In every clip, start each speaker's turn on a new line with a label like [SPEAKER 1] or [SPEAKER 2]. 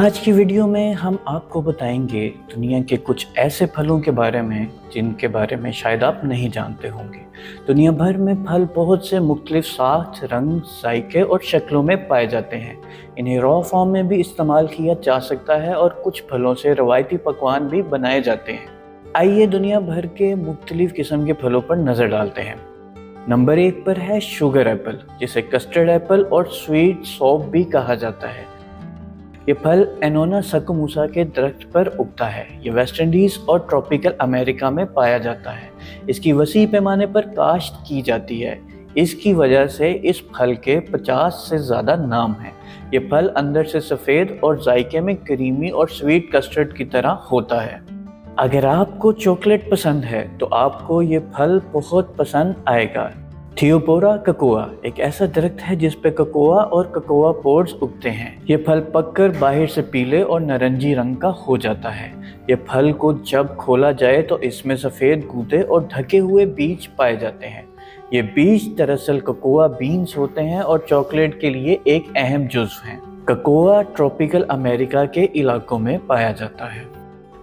[SPEAKER 1] आज की वीडियो में हम आपको बताएंगे दुनिया के कुछ ऐसे फलों के बारे में जिनके बारे में शायद आप नहीं जानते होंगे। दुनिया भर में फल बहुत से मुख्तलिफ साख्त, रंग, जायके और शक्लों में पाए जाते हैं। इन्हें रॉ फॉर्म में भी इस्तेमाल किया जा सकता है और कुछ फलों से रवायती पकवान भी बनाए जाते हैं। आइए दुनिया भर के मुख्तलिफ किस्म के फलों पर नज़र डालते हैं। नंबर 1 पर है शुगर एप्पल, जिसे कस्टर्ड एप्पल और स्वीट सॉप भी कहा जाता है। ये फल एनोना सक्कुमुसा के दरख्त पर उगता है। ये वेस्ट इंडीज़ और ट्रॉपिकल अमेरिका में पाया जाता है। इसकी वसी पैमाने पर काश्त की जाती है। इसकी वजह से इस फल के 50 से ज़्यादा नाम हैं। ये फल अंदर से सफ़ेद और जायके में क्रीमी और स्वीट कस्टर्ड की तरह होता है। अगर आपको चॉकलेट पसंद है तो आपको ये फल बहुत पसंद आएगा। थियोपोरा ककोआ एक ऐसा दरख्त है जिस पे ककोआ और ककोआ पोड्स उगते हैं। ये फल पककर बाहर से पीले और नारंगी रंग का हो जाता है। ये फल को जब खोला जाए तो इसमें सफ़ेद गूदे और ढके हुए बीज पाए जाते हैं। ये बीज दरअसल ककोआ बीन्स होते हैं और चॉकलेट के लिए एक अहम जुज़्व हैं। ककोआ ट्रॉपिकल अमेरिका के इलाकों में पाया जाता है।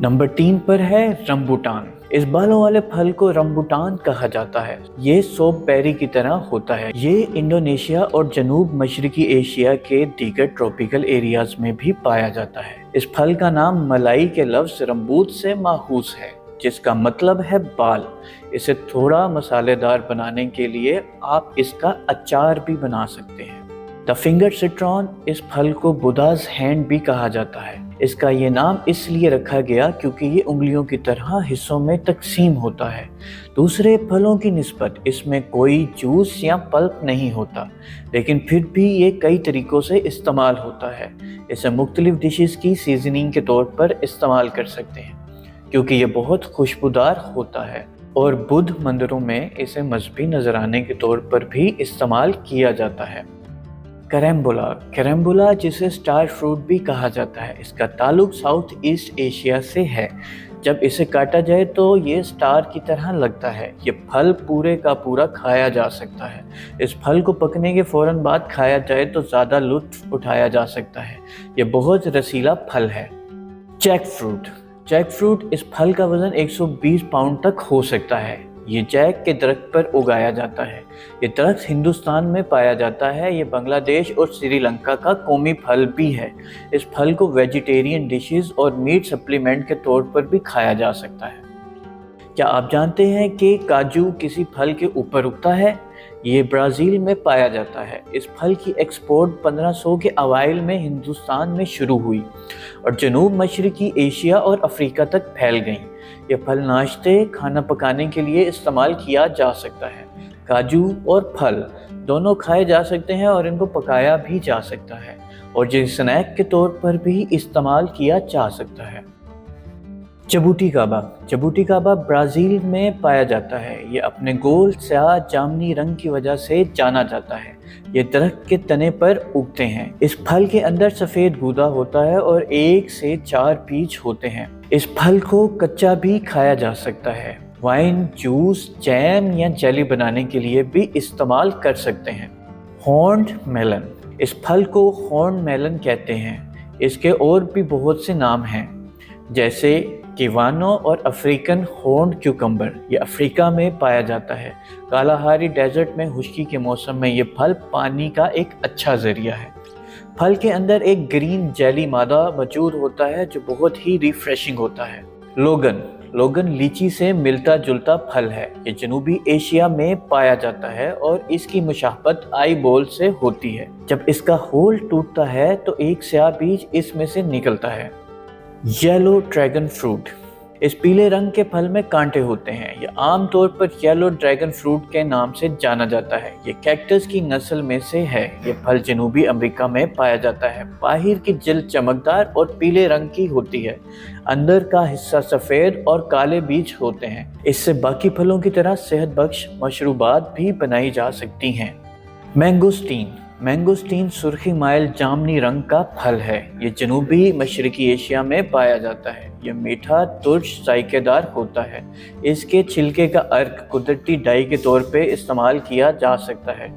[SPEAKER 1] नंबर 3 पर है रम्बुटान। इस बालों वाले फल को रम्बुटान कहा जाता है। ये सोप बेरी की तरह होता है। ये इंडोनेशिया और जनूब मशरकी एशिया के दीगर ट्रॉपिकल एरियाज में भी पाया जाता है। इस फल का नाम मलाई के लफ्ज़ रम्बूत से माखूज है, जिसका मतलब है बाल। इसे थोड़ा मसालेदार बनाने के लिए आप इसका अचार भी बना सकते हैं। द फिंगर सिट्रॉन, इस फल को बुदास हैंड भी कहा जाता है। इसका ये नाम इसलिए रखा गया क्योंकि ये उंगलियों की तरह हिस्सों में तकसीम होता है। दूसरे फलों की निस्बत इसमें कोई जूस या पल्प नहीं होता, लेकिन फिर भी ये कई तरीक़ों से इस्तेमाल होता है। इसे मुख्तलिफ डिशेस की सीजनिंग के तौर पर इस्तेमाल कर सकते हैं क्योंकि ये बहुत खुशबूदार होता है, और बुद्ध मंदिरों में इसे मजहबी नजराने के तौर पर भी इस्तेमाल किया जाता है। कैरम्बुला जिसे स्टार फ्रूट भी कहा जाता है, इसका ताल्लुक साउथ ईस्ट एशिया से है। जब इसे काटा जाए तो ये स्टार की तरह लगता है। ये फल पूरे का पूरा खाया जा सकता है। इस फल को पकने के फ़ौरन बाद खाया जाए तो ज़्यादा लुत्फ़ उठाया जा सकता है। ये बहुत रसीला फल है। जैक फ्रूट, इस फल का वज़न 120 पाउंड तक हो सकता है। ये जैक के दरख्त पर उगाया जाता है। ये दरख्त हिंदुस्तान में पाया जाता है। ये बांग्लादेश और श्रीलंका का कौमी फल भी है। इस फल को वेजिटेरियन डिशेस और मीट सप्लीमेंट के तौर पर भी खाया जा सकता है। क्या आप जानते हैं कि काजू किसी फल के ऊपर उगता है? ये ब्राज़ील में पाया जाता है। इस फल की एक्सपोर्ट 1500 के अवाइल में हिंदुस्तान में शुरू हुई और जनूब मशरकी एशिया और अफ्रीका तक फैल गई। ये फल नाश्ते, खाना पकाने के लिए इस्तेमाल किया जा सकता है। काजू और फल दोनों खाए जा सकते हैं और इनको पकाया भी जा सकता है और जो स्नैक के तौर पर भी इस्तेमाल किया जा सकता है। चबूटी काबा ब्राज़ील में पाया जाता है। ये अपने गोल स्याह जामनी रंग की वजह से जाना जाता है। ये दरख्त के तने पर उगते हैं। इस फल के अंदर सफ़ेद गूदा होता है और 1 से 4 बीज होते हैं। इस फल को कच्चा भी खाया जा सकता है। वाइन, जूस, जैम या जेली बनाने के लिए भी इस्तेमाल कर सकते हैं। हॉर्न्ड मेलन, इस फल को हॉर्न मेलन कहते हैं। इसके और भी बहुत से नाम हैं, जैसे किवानो और अफ्रीकन हॉर्न्ड क्यूकम्बर। ये अफ्रीका में पाया जाता है। कालाहारी डेजर्ट में खुश्की के मौसम में ये फल पानी का एक अच्छा ज़रिया है। फल के अंदर एक ग्रीन जेली मादा मौजूद होता है जो बहुत ही रिफ्रेशिंग होता है। लोगन लीची से मिलता जुलता फल है। ये जनूबी एशिया में पाया जाता है और इसकी मुशाबहत आई बॉल से होती है। जब इसका होल टूटता है तो एक स्याह बीज इसमें से निकलता है। येलो ड्रैगन फ्रूट, इस पीले रंग के फल में कांटे होते हैं। ये आमतौर पर येलो ड्रैगन फ्रूट के नाम से जाना जाता है। ये कैक्टस की नस्ल में से है। ये फल जनूबी अमेरिका में पाया जाता है। बाहर की जिल्द चमकदार और पीले रंग की होती है। अंदर का हिस्सा सफ़ेद और काले बीज होते हैं। इससे बाकी फलों की तरह सेहत बख्श मशरूबात भी बनाई जा सकती हैं। मैंगोस्टीन सुर्खी माइल जामनी रंग का फल है। ये जनूबी मशरकी एशिया में पाया जाता है। ये मीठा, तुर्श, जायकेदार होता है। इसके छिलके का अर्क कुदरती डाई के तौर पे इस्तेमाल किया जा सकता है।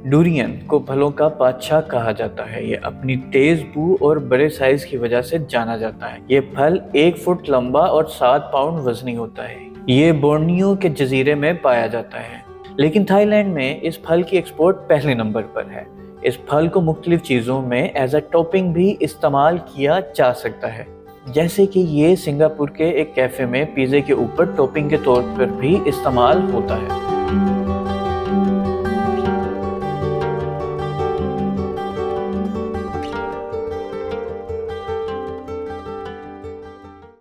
[SPEAKER 1] डुरियन को फलों का बादशाह कहा जाता है। ये अपनी तेज बू और बड़े साइज की वजह से जाना जाता है। ये फल 1 फुट लंबा और 7 पाउंड वजनी होता है। ये बोर्नियो के जजीरे में पाया जाता है, लेकिन थाईलैंड में इस फल की एक्सपोर्ट पहले नंबर पर है। इस फल को मुख्तलिफ चीज़ों में एज अ टॉपिंग भी इस्तेमाल किया जा सकता है, जैसे कि ये सिंगापुर के एक कैफ़े में पिज़्ज़े के ऊपर टॉपिंग के तौर पर भी इस्तेमाल होता है।